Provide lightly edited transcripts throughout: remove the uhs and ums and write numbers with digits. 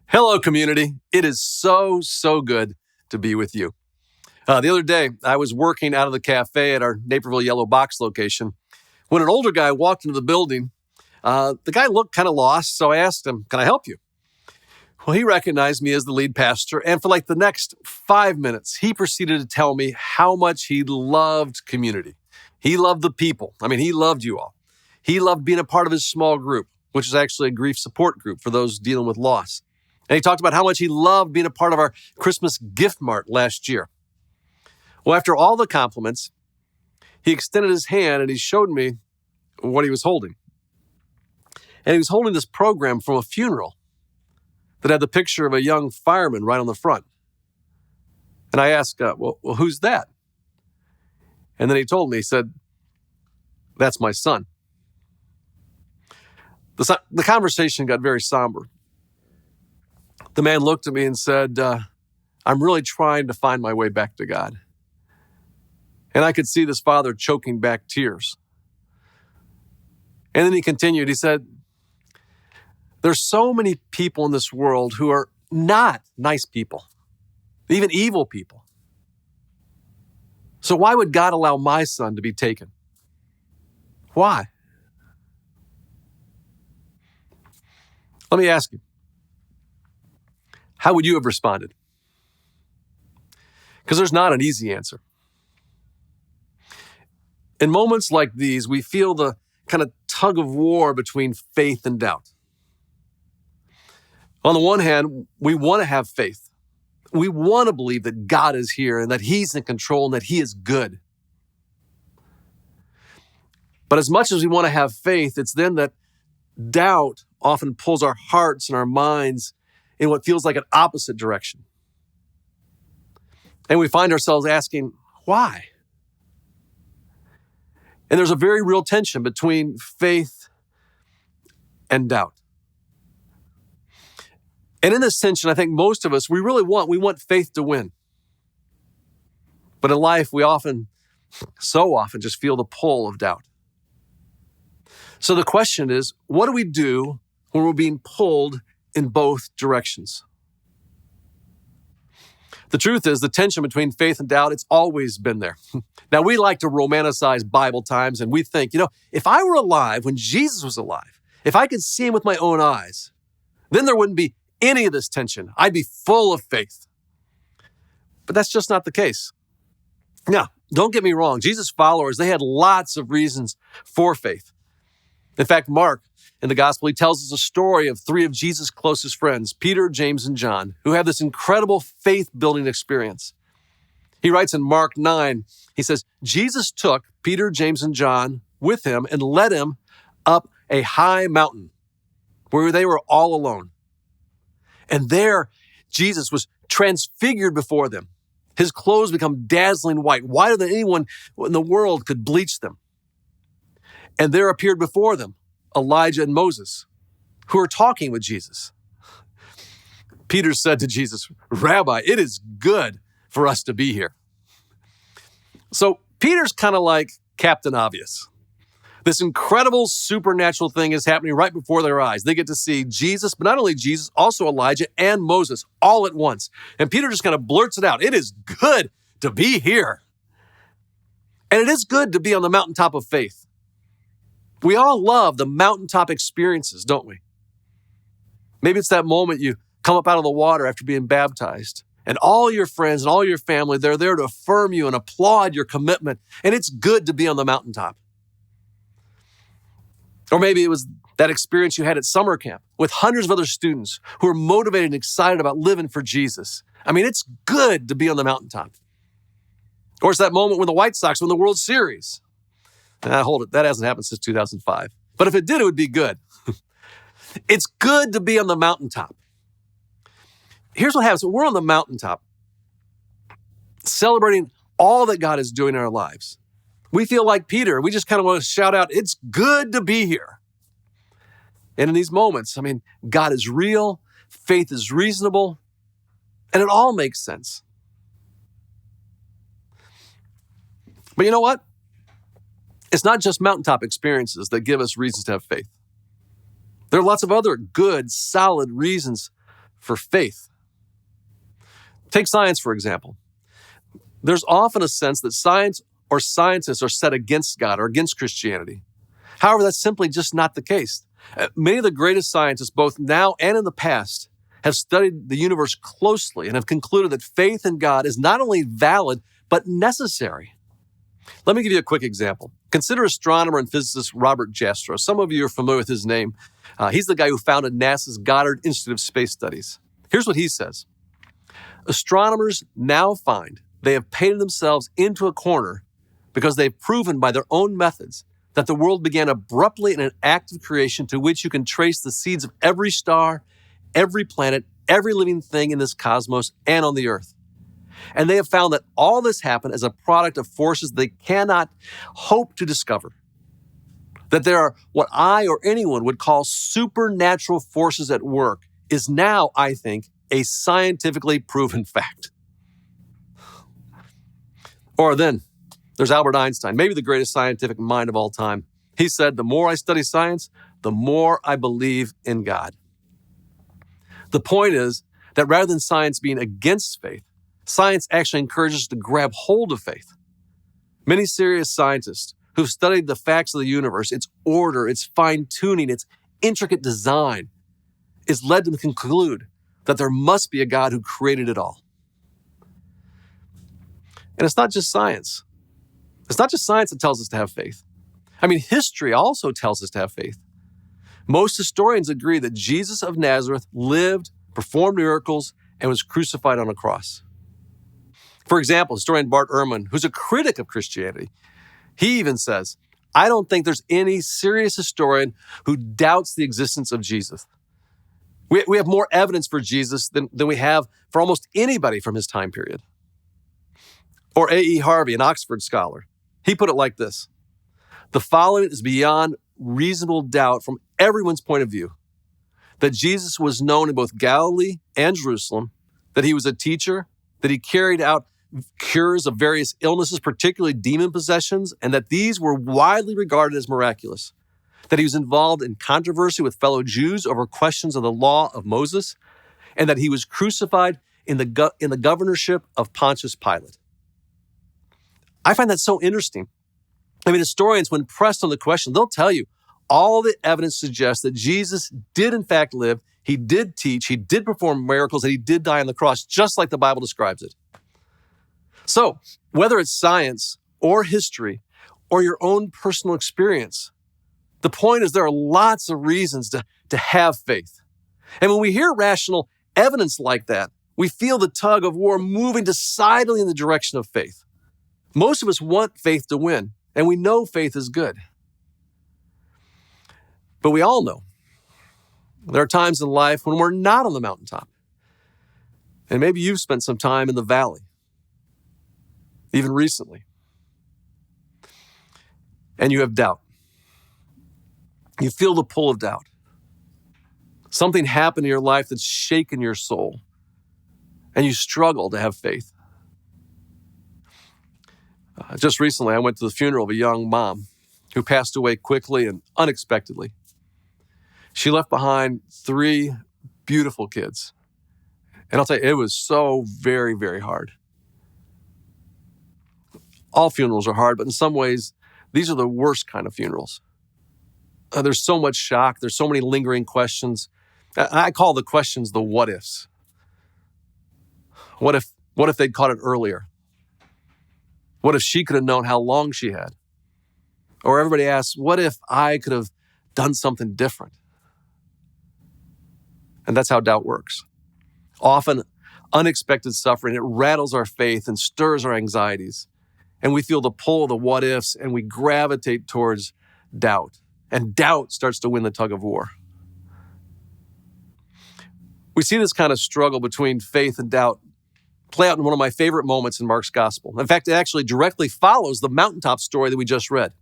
Hello, community. It is so good to be with you. The other day, I was working out of the cafe at our Naperville Yellow Box location when an older guy walked into the building. The guy looked kind of lost, so I asked him, "Can I help you?" Well, he recognized me as the lead pastor, and for like the next 5 minutes, he proceeded to tell me how much he loved community. He loved the people. He loved you all. He loved being a part of his small group, which is actually a grief support group for those dealing with loss. And he talked about how much he loved being a part of our Christmas gift mart last year. Well, after all the compliments, he extended his hand and he showed me what he was holding. And he was holding this program from a funeral that had the picture of a young fireman right on the front. And I asked, well, who's that? And then he told me, he said, "That's my son." The conversation got very somber. The man looked at me and said, "I'm really trying to find my way back to God." And I could see this father choking back tears. And then he continued, he said, "There's so many people in this world who are not nice people, even evil people. So why would God allow my son to be taken? Why?" Let me ask you, how would you have responded? Because there's not an easy answer. In moments like these, we feel the kind of tug of war between faith and doubt. On the one hand, we want to have faith. We want to believe that God is here and that He's in control and that He is good. But as much as we want to have faith, it's then that doubt often pulls our hearts and our minds in what feels like an opposite direction. And we find ourselves asking, why? And there's a very real tension between faith and doubt. And in this tension, I think most of us, we want faith to win. But in life, we so often just feel the pull of doubt. So the question is, what do we do when we're being pulled in both directions? The truth is, the tension between faith and doubt, it's always been there. Now, we like to romanticize Bible times, and we think, if I were alive when Jesus was alive, if I could see Him with my own eyes, then there wouldn't be any of this tension. I'd be full of faith. But that's just not the case. Now, don't get me wrong. Jesus' followers, they had lots of reasons for faith. In fact, Mark, in the gospel, he tells us a story of three of Jesus' closest friends, Peter, James, and John, who have this incredible faith-building experience. He writes in Mark 9, he says, "Jesus took Peter, James, and John with him and led him up a high mountain where they were all alone. And there, Jesus was transfigured before them. His clothes become dazzling whiter than anyone in the world could bleach them. And there appeared before them Elijah and Moses, who are talking with Jesus. Peter said to Jesus, 'Rabbi, it is good for us to be here.'" So Peter's kind of like Captain Obvious. This incredible supernatural thing is happening right before their eyes. They get to see Jesus, but not only Jesus, also Elijah and Moses all at once. And Peter just kind of blurts it out. It is good to be here. And it is good to be on the mountaintop of faith. We all love the mountaintop experiences, don't we? Maybe it's that moment you come up out of the water after being baptized, and all your friends and all your family, they're there to affirm you and applaud your commitment, and it's good to be on the mountaintop. Or maybe it was that experience you had at summer camp with hundreds of other students who are motivated and excited about living for Jesus. It's good to be on the mountaintop. Or it's that moment when the White Sox won the World Series. Hold it, that hasn't happened since 2005. But if it did, it would be good. It's good to be on the mountaintop. Here's what happens. When we're on the mountaintop, celebrating all that God is doing in our lives, we feel like Peter. We just kind of want to shout out, "It's good to be here." And in these moments, God is real, faith is reasonable, and it all makes sense. But you know what? It's not just mountaintop experiences that give us reasons to have faith. There are lots of other good, solid reasons for faith. Take science, for example. There's often a sense that science or scientists are set against God or against Christianity. However, that's simply just not the case. Many of the greatest scientists, both now and in the past, have studied the universe closely and have concluded that faith in God is not only valid, but necessary. Let me give you a quick example. Consider astronomer and physicist Robert Jastrow. Some of you are familiar with his name. He's the guy who founded NASA's Goddard Institute of Space Studies. Here's what he says. Astronomers now find they have painted themselves into a corner because they've proven by their own methods that the world began abruptly in an act of creation to which you can trace the seeds of every star, every planet, every living thing in this cosmos and on the earth. And they have found that all this happened as a product of forces they cannot hope to discover. That there are what I or anyone would call supernatural forces at work is now, I think, a scientifically proven fact. Or then, there's Albert Einstein, maybe the greatest scientific mind of all time. He said, the more I study science, the more I believe in God. The point is that rather than science being against faith, science actually encourages us to grab hold of faith. Many serious scientists who've studied the facts of the universe, its order, its fine-tuning, its intricate design, is led to conclude that there must be a God who created it all. And it's not just science. It's not just science that tells us to have faith. I mean, history also tells us to have faith. Most historians agree that Jesus of Nazareth lived, performed miracles, and was crucified on a cross. For example, historian Bart Ehrman, who's a critic of Christianity, he even says, I don't think there's any serious historian who doubts the existence of Jesus. We have more evidence for Jesus than we have for almost anybody from his time period. Or A.E. Harvey, an Oxford scholar, he put it like this. The following is beyond reasonable doubt from everyone's point of view, that Jesus was known in both Galilee and Jerusalem, that he was a teacher, that he carried out cures of various illnesses, particularly demon possessions, and that these were widely regarded as miraculous, that he was involved in controversy with fellow Jews over questions of the law of Moses, and that he was crucified in the governorship of Pontius Pilate. I find that so interesting. I mean, historians, when pressed on the question, they'll tell you all the evidence suggests that Jesus did in fact live, he did teach, he did perform miracles, and he did die on the cross, just like the Bible describes it. So, whether it's science or history or your own personal experience, the point is there are lots of reasons to have faith. And when we hear rational evidence like that, we feel the tug of war moving decidedly in the direction of faith. Most of us want faith to win, and we know faith is good. But we all know there are times in life when we're not on the mountaintop. And maybe you've spent some time in the valley, even recently. And you have doubt. You feel the pull of doubt. Something happened in your life that's shaken your soul, and you struggle to have faith. Just recently, I went to the funeral of a young mom who passed away quickly and unexpectedly. She left behind 3 beautiful kids. And I'll tell you, it was so very, very hard. All funerals are hard, but in some ways, these are the worst kind of funerals. There's so much shock. There's so many lingering questions. I call the questions the what-ifs. What if they'd caught it earlier? What if she could have known how long she had? Or everybody asks, what if I could have done something different? And that's how doubt works. Often, unexpected suffering, it rattles our faith and stirs our anxieties. And we feel the pull of the what ifs, and we gravitate towards doubt. And doubt starts to win the tug of war. We see this kind of struggle between faith and doubt play out in one of my favorite moments in Mark's gospel. In fact, it actually directly follows the mountaintop story that we just read.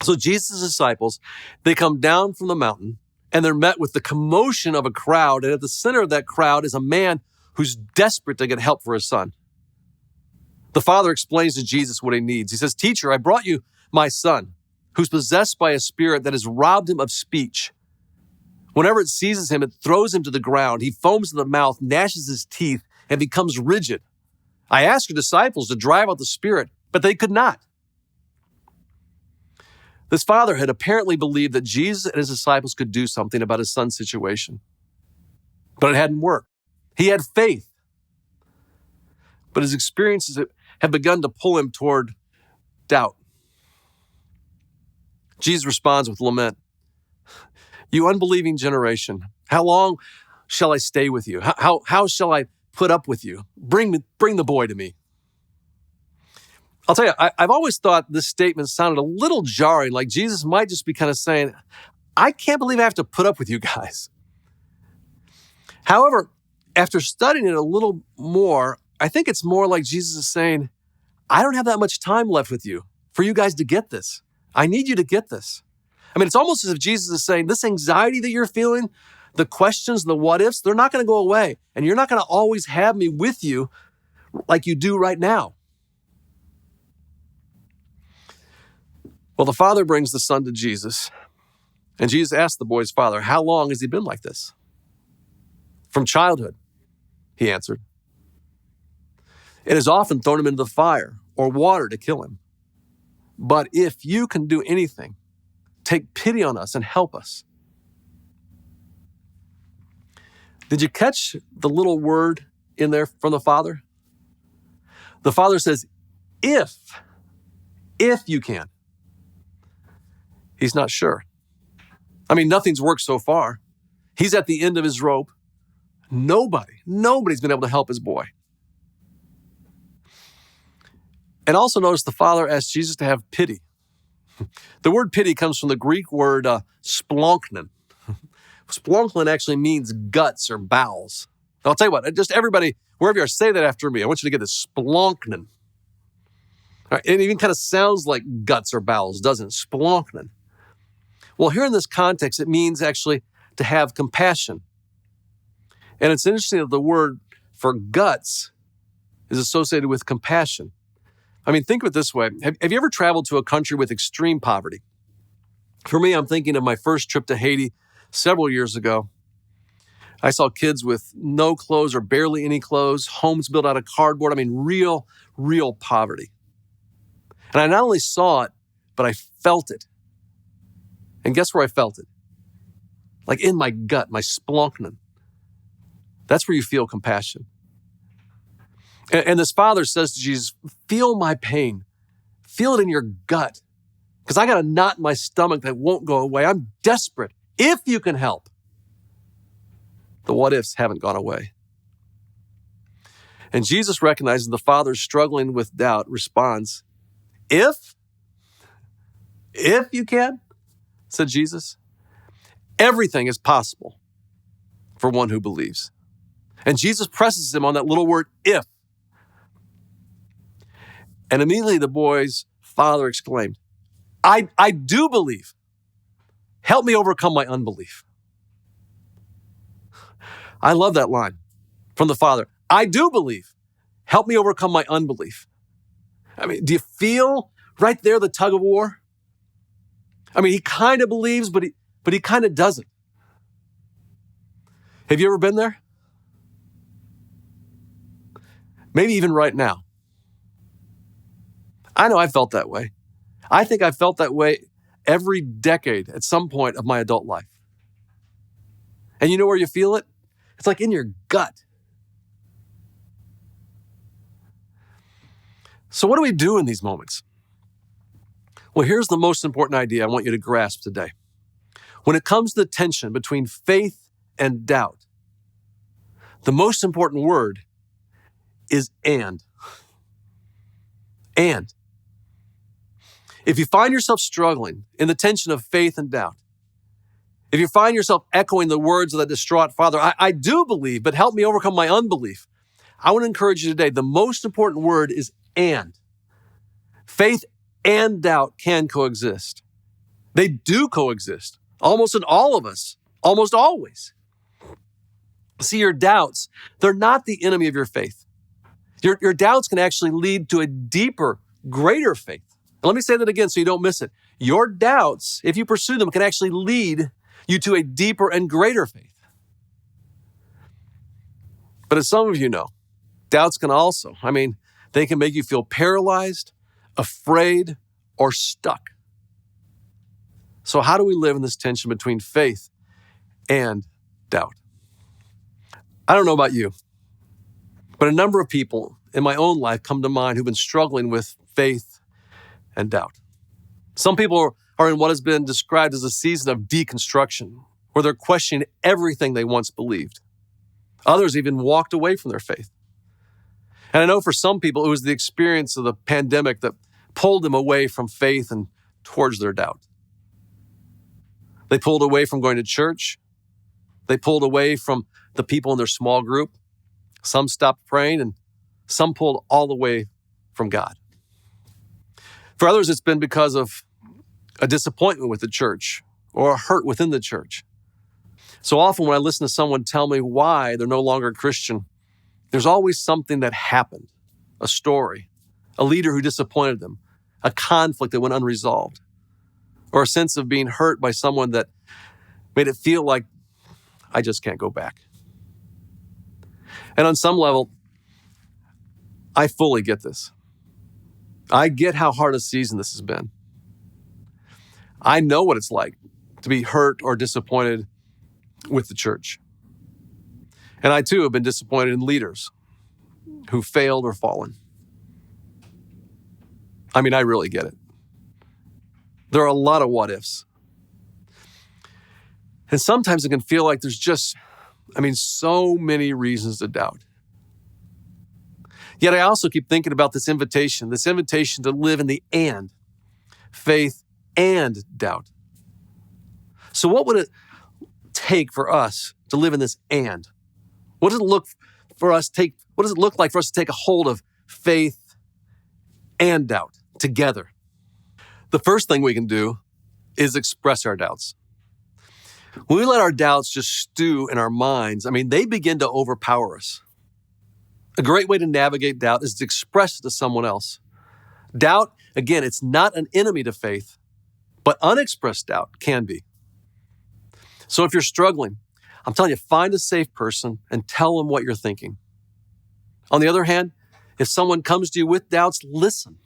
So Jesus' disciples, they come down from the mountain and they're met with the commotion of a crowd. And at the center of that crowd is a man who's desperate to get help for his son. The father explains to Jesus what he needs. He says, "Teacher, I brought you my son, who's possessed by a spirit that has robbed him of speech. Whenever it seizes him, it throws him to the ground. He foams at the mouth, gnashes his teeth, and becomes rigid. I asked your disciples to drive out the spirit, but they could not. This father had apparently believed that Jesus and his disciples could do something about his son's situation, but it hadn't worked. He had faith, but his experiences have begun to pull him toward doubt. Jesus responds with lament. You unbelieving generation, how long shall I stay with you? How shall I put up with you? Bring the boy to me. I'll tell you, I've always thought this statement sounded a little jarring, like Jesus might just be kind of saying, I can't believe I have to put up with you guys. However, after studying it a little more, I think it's more like Jesus is saying, I don't have that much time left with you for you guys to get this. I need you to get this. I mean, it's almost as if Jesus is saying, this anxiety that you're feeling, the questions, the what ifs, they're not going to go away. And you're not going to always have me with you like you do right now. Well, the father brings the son to Jesus. And Jesus asked the boy's father, how long has he been like this? From childhood, he answered. It has often thrown him into the fire or water to kill him. But if you can do anything, take pity on us and help us. Did you catch the little word in there from the father? The father says, if you can. He's not sure. I mean, nothing's worked so far. He's at the end of his rope. Nobody's been able to help his boy. And also notice the father asked Jesus to have pity. The word pity comes from the Greek word splonknen. Splonknen actually means guts or bowels. I'll tell you what, just everybody, wherever you are, say that after me. I want you to get this, splonknen. All right, it even kind of sounds like guts or bowels, doesn't it? Splonknen. Well, here in this context, it means actually to have compassion. And it's interesting that the word for guts is associated with compassion. I mean, think of it this way. Have you ever traveled to a country with extreme poverty? For me, I'm thinking of my first trip to Haiti several years ago. I saw kids with no clothes or barely any clothes, homes built out of cardboard. I mean, real poverty. And I not only saw it, but I felt it. And guess where I felt it? Like in my gut, my splonknen. That's where you feel compassion. And this father says to Jesus, feel my pain. Feel it in your gut. Because I got a knot in my stomach that won't go away. I'm desperate. If you can help. The what ifs haven't gone away. And Jesus recognizes the father struggling with doubt, responds, if you can, said Jesus, everything is possible for one who believes. And Jesus presses him on that little word, if. And immediately the boy's father exclaimed, I do believe. Help me overcome my unbelief. I love that line from the father. I do believe. Help me overcome my unbelief. I mean, do you feel right there the tug of war? I mean, he kind of believes, but he kind of doesn't. Have you ever been there? Maybe even right now. I know I felt that way. I think I felt that way every decade at some point of my adult life. And you know where you feel it? It's like in your gut. So what do we do in these moments? Well, here's the most important idea I want you to grasp today. When it comes to the tension between faith and doubt, the most important word is and. And. If you find yourself struggling in the tension of faith and doubt, if you find yourself echoing the words of that distraught father, I do believe, but help me overcome my unbelief. I want to encourage you today, the most important word is and. Faith and doubt can coexist. They do coexist, almost in all of us, almost always. See, your doubts, they're not the enemy of your faith. Your doubts can actually lead to a deeper, greater faith. And let me say that again so you don't miss it. Your doubts, if you pursue them, can actually lead you to a deeper and greater faith. But as some of you know, doubts can also, they can make you feel paralyzed, afraid, or stuck. So how do we live in this tension between faith and doubt? I don't know about you, but a number of people in my own life come to mind who've been struggling with faith and doubt. Some people are in what has been described as a season of deconstruction, where they're questioning everything they once believed. Others even walked away from their faith. And I know for some people, it was the experience of the pandemic that pulled them away from faith and towards their doubt. They pulled away from going to church. They pulled away from the people in their small group. Some stopped praying, and some pulled all the way from God. For others, it's been because of a disappointment with the church or a hurt within the church. So often when I listen to someone tell me why they're no longer a Christian, there's always something that happened, a story, a leader who disappointed them, a conflict that went unresolved, or a sense of being hurt by someone that made it feel like, I just can't go back. And on some level, I fully get this. I get how hard a season this has been. I know what it's like to be hurt or disappointed with the church. And I too have been disappointed in leaders who failed or fallen. I really get it. There are a lot of what ifs. And sometimes it can feel like there's just, so many reasons to doubt. Yet I also keep thinking about this invitation to live in the and, faith and doubt. So what would it take for us to live in this and? What does it look like for us to take a hold of faith and doubt together? The first thing we can do is express our doubts. When we let our doubts just stew in our minds, they begin to overpower us. A great way to navigate doubt is to express it to someone else. Doubt, again, it's not an enemy to faith, but unexpressed doubt can be. So if you're struggling, I'm telling you, find a safe person and tell them what you're thinking. On the other hand, if someone comes to you with doubts, listen.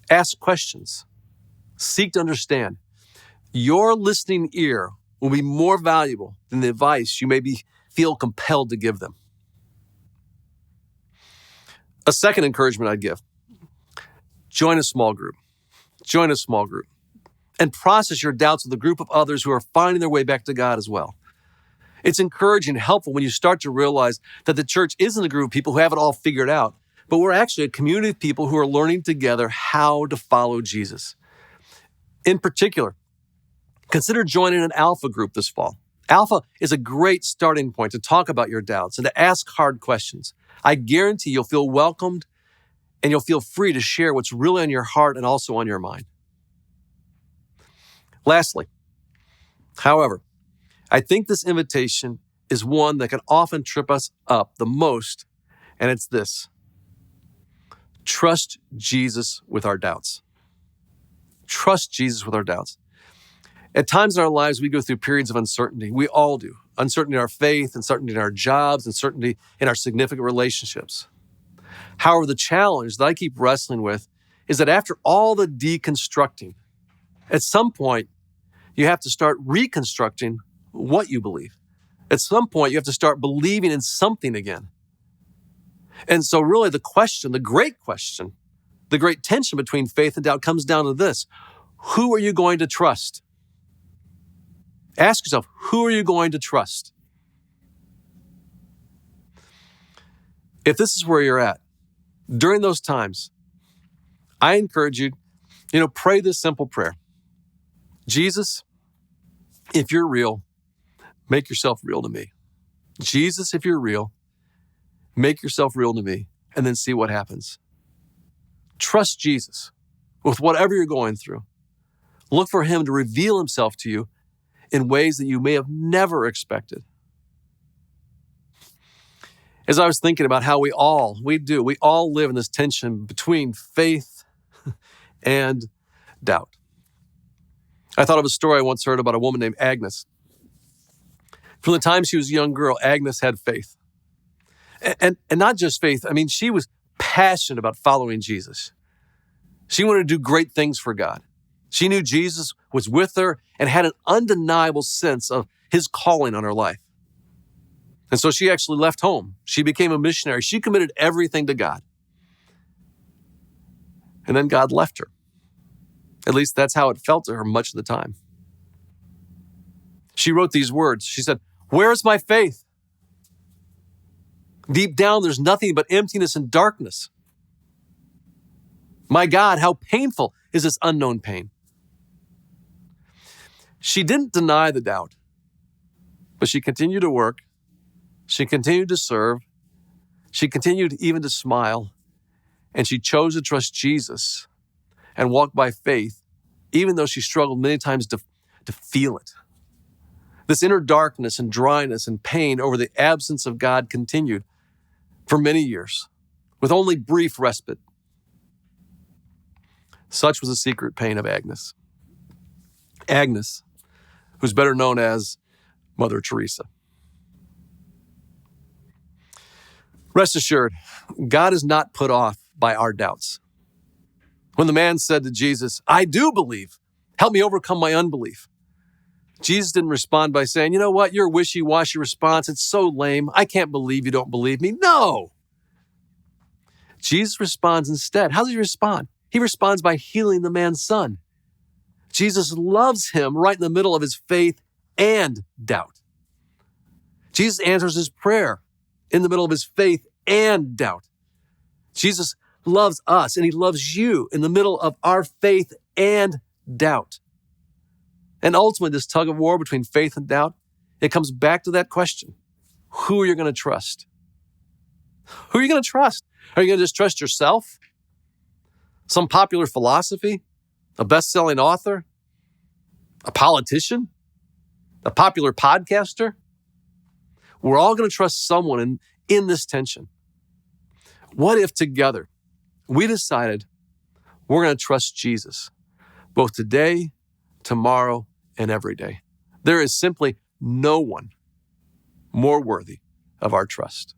Ask questions. Seek to understand. Your listening ear will be more valuable than the advice you may feel compelled to give them. A second encouragement I'd give, join a small group. Join a small group. And process your doubts with a group of others who are finding their way back to God as well. It's encouraging and helpful when you start to realize that the church isn't a group of people who have it all figured out, but we're actually a community of people who are learning together how to follow Jesus. In particular, consider joining an Alpha group this fall. Alpha is a great starting point to talk about your doubts and to ask hard questions. I guarantee you'll feel welcomed and you'll feel free to share what's really on your heart and also on your mind. Lastly, however, I think this invitation is one that can often trip us up the most, and it's this. Trust Jesus with our doubts. Trust Jesus with our doubts. At times in our lives, we go through periods of uncertainty. We all do. Uncertainty in our faith, uncertainty in our jobs, uncertainty in our significant relationships. However, the challenge that I keep wrestling with is that after all the deconstructing, at some point, you have to start reconstructing what you believe. At some point, you have to start believing in something again. And so really the great question, the great tension between faith and doubt comes down to this. Who are you going to trust? Ask yourself, who are you going to trust? If this is where you're at, during those times, I encourage you, pray this simple prayer. Jesus, if you're real, make yourself real to me. Jesus, if you're real, make yourself real to me, and then see what happens. Trust Jesus with whatever you're going through. Look for him to reveal himself to you in ways that you may have never expected. As I was thinking about how we all live in this tension between faith and doubt. I thought of a story I once heard about a woman named Agnes. From the time she was a young girl, Agnes had faith. And not just faith, she was passionate about following Jesus. She wanted to do great things for God. She knew Jesus was with her and had an undeniable sense of his calling on her life. And so she actually left home. She became a missionary. She committed everything to God. And then God left her. At least that's how it felt to her much of the time. She wrote these words. She said, "Where's my faith? Deep down, there's nothing but emptiness and darkness. My God, how painful is this unknown pain?" She didn't deny the doubt, but she continued to work. She continued to serve. She continued even to smile. And she chose to trust Jesus and walk by faith, even though she struggled many times to feel it. This inner darkness and dryness and pain over the absence of God continued for many years, with only brief respite. Such was the secret pain of Agnes. Agnes, who's better known as Mother Teresa. Rest assured, God is not put off by our doubts. When the man said to Jesus, "I do believe, help me overcome my unbelief," Jesus didn't respond by saying, "You know what, your wishy-washy response, it's so lame. I can't believe you don't believe me." No. Jesus responds instead. How does he respond? He responds by healing the man's son. Jesus loves him right in the middle of his faith and doubt. Jesus answers his prayer in the middle of his faith and doubt. Jesus loves us and he loves you in the middle of our faith and doubt. And ultimately, this tug of war between faith and doubt, it comes back to that question. Who are you going to trust? Who are you going to trust? Are you going to just trust yourself? Some popular philosophy? A best-selling author? A politician? A popular podcaster? We're all going to trust someone in this tension. What if together we decided we're going to trust Jesus, both today, tomorrow, and every day? There is simply no one more worthy of our trust.